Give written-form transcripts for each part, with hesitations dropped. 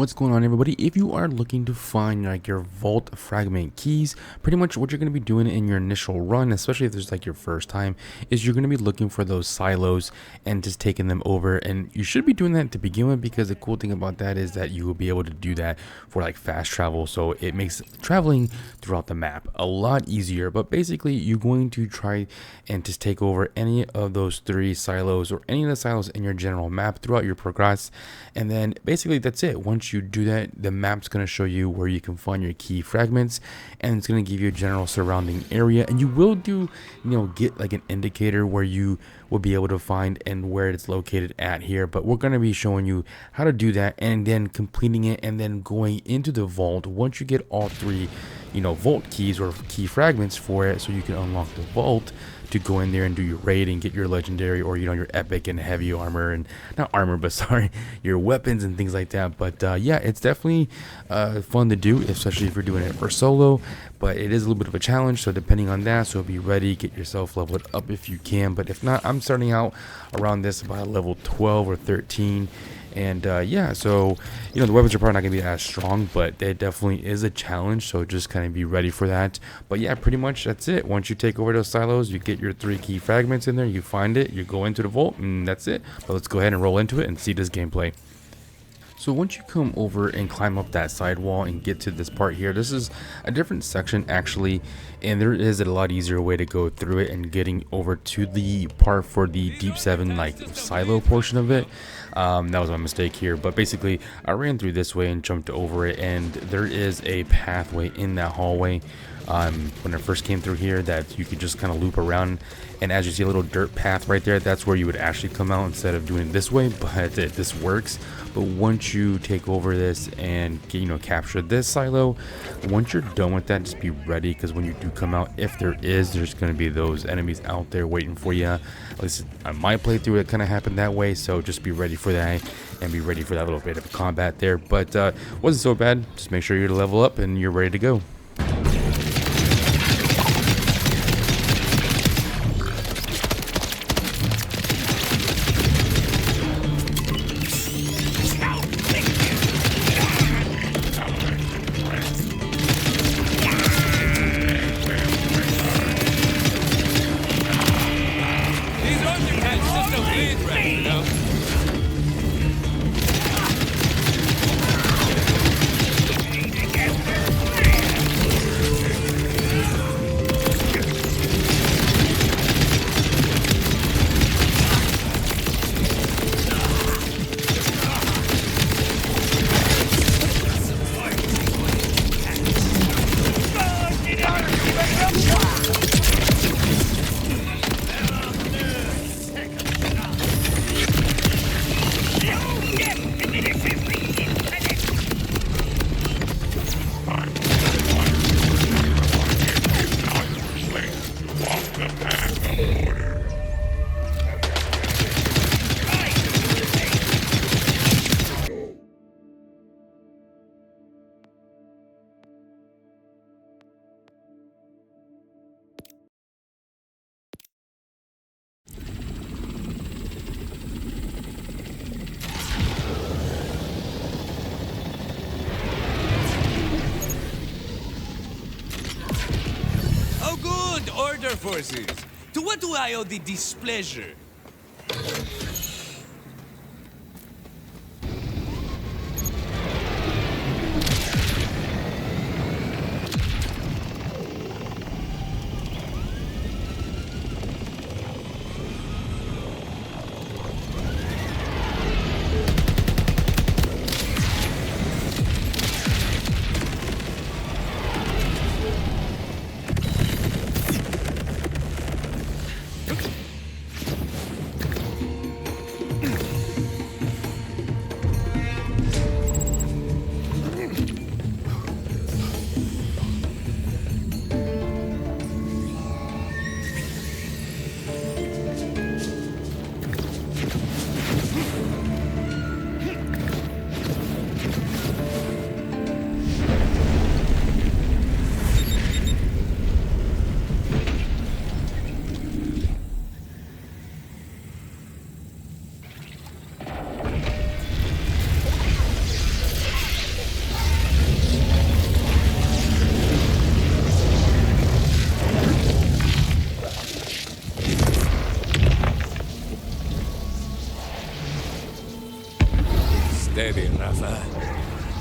What's going on, everybody? If you are looking to find like your vault fragment keys, pretty much what you're going to be doing in your initial run, especially if this is like your first time, is you're going to be looking for those silos and just taking them over. And you should be doing that to begin with, because the cool thing about that is that you will be able to do that for like fast travel. So it makes traveling throughout the map a lot easier. But basically, you're going to try and just take over any of those 3 silos or any of the silos in your general map throughout your progress. And then basically that's it. Once you do that, the map's going to show you where you can find your key fragments, and it's going to give you a general surrounding area. And you will get like an indicator where you will be able to find and where it's located at here. But we're going to be showing you how to do that, and then completing it, and then going into the vault once you get all 3 vault keys or key fragments for it, so you can unlock the vault to go in there and do your raid and get your legendary or your epic and heavy armor, and not armor but sorry, your weapons and things like that. But yeah, it's definitely fun to do, especially if you're doing it for solo, but it is a little bit of a challenge. So depending on that, so be ready, get yourself leveled up if you can. But if not, I'm starting out around this about level 12 or 13. And yeah, so the weapons are probably not gonna be as strong, but it definitely is a challenge, so just kind of be ready for that. But yeah, pretty much that's it. Once you take over those silos, you get your 3 key fragments in there, you find it, you go into the vault, and that's it. But let's go ahead and roll into it and see this gameplay. So once you come over and climb up that side wall and get to this part here, this is a different section actually, and there is a lot easier way to go through it and getting over to the part for the deep 7 like silo portion of it. That was my mistake here, but basically I ran through this way and jumped over it, and there is a pathway in that hallway when I first came through here that you could just kind of loop around. And as you see a little dirt path right there, that's where you would actually come out instead of doing it this way. But this works. But once you take over this and capture this silo, once you're done with that, just be ready, because when you do come out, if there's going to be those enemies out there waiting for you. At least on my playthrough, it kind of happened that way. So just be ready for that, and be ready for that little bit of combat there. But wasn't so bad. Just make sure you're to level up and you're ready to go. Order forces! To what do I owe the displeasure?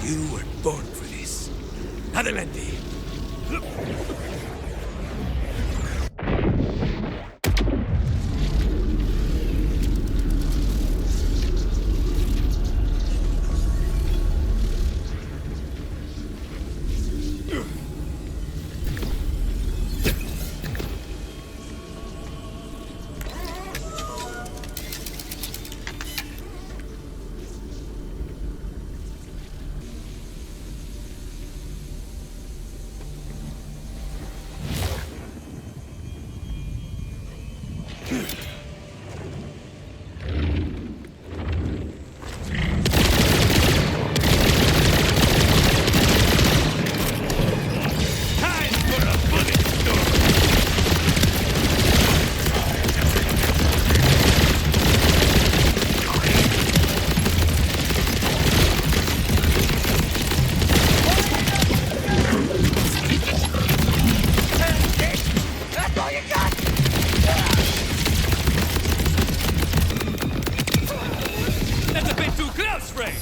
You were born for this. Adelante. That's a bit too close, Ray!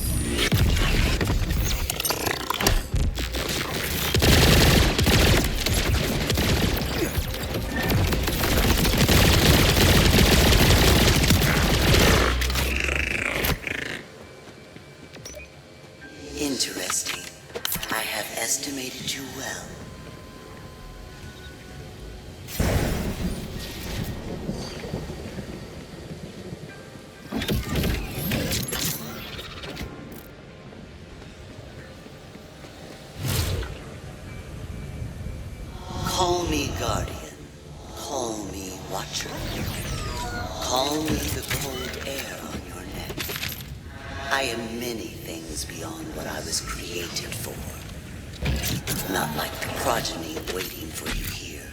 Interesting. I have estimated you well. Call me Guardian. Call me Watcher. Call me the cold air on your neck. I am many things beyond what I was created for. Not like the progeny waiting for you here.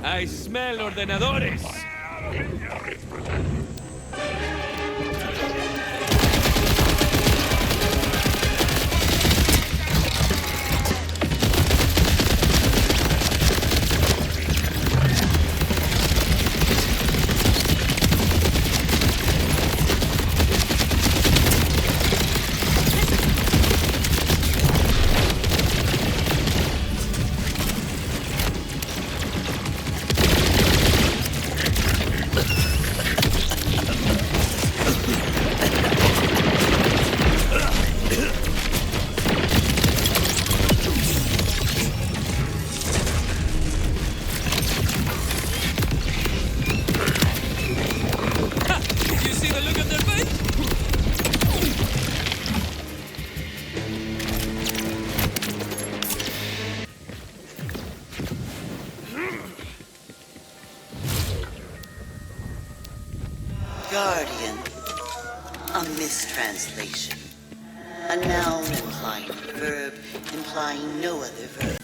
I smell ordenadores! You see the look on their face? Guardian. A mistranslation. A noun implying a verb, implying no other verb.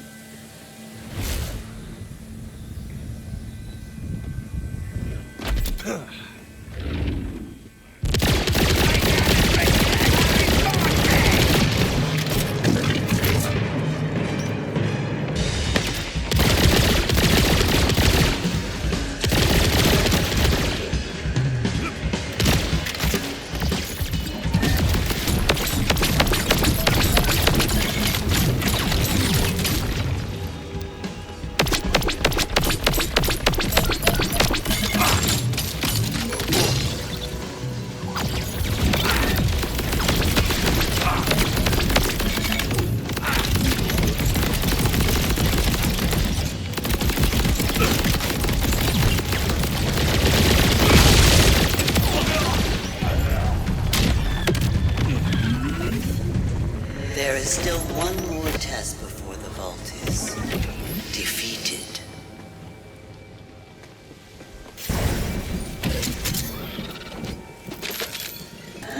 There is still one more test before the vault is defeated.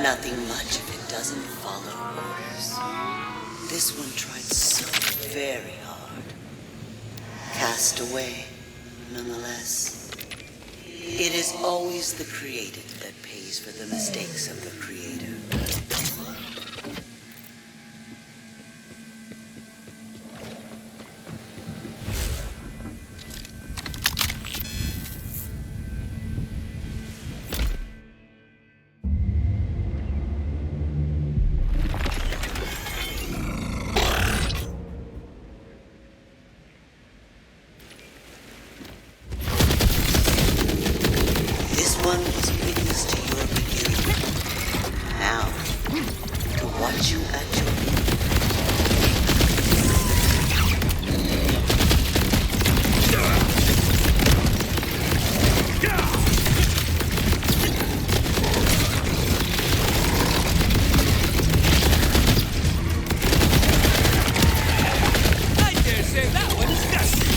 Nothing much if it doesn't follow orders. This one tried so very hard. Cast away, nonetheless. It is always the created that pays for the mistakes of the creator. Everyone was witness to your beginning. Now, to watch you at your I dare say that one's dusty.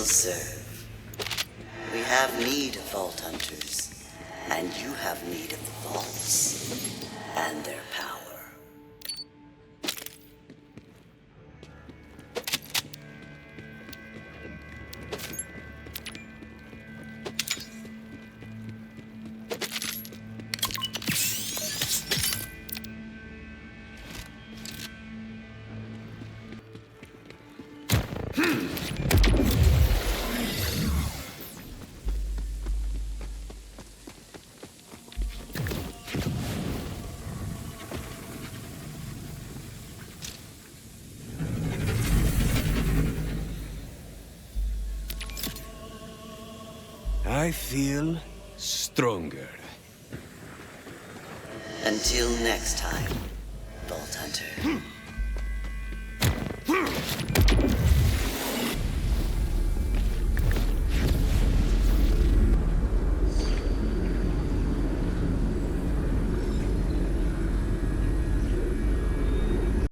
serve. We have need of vault hunters, and you have need of the vaults and their power. I feel stronger. Until next time, Vault Hunter.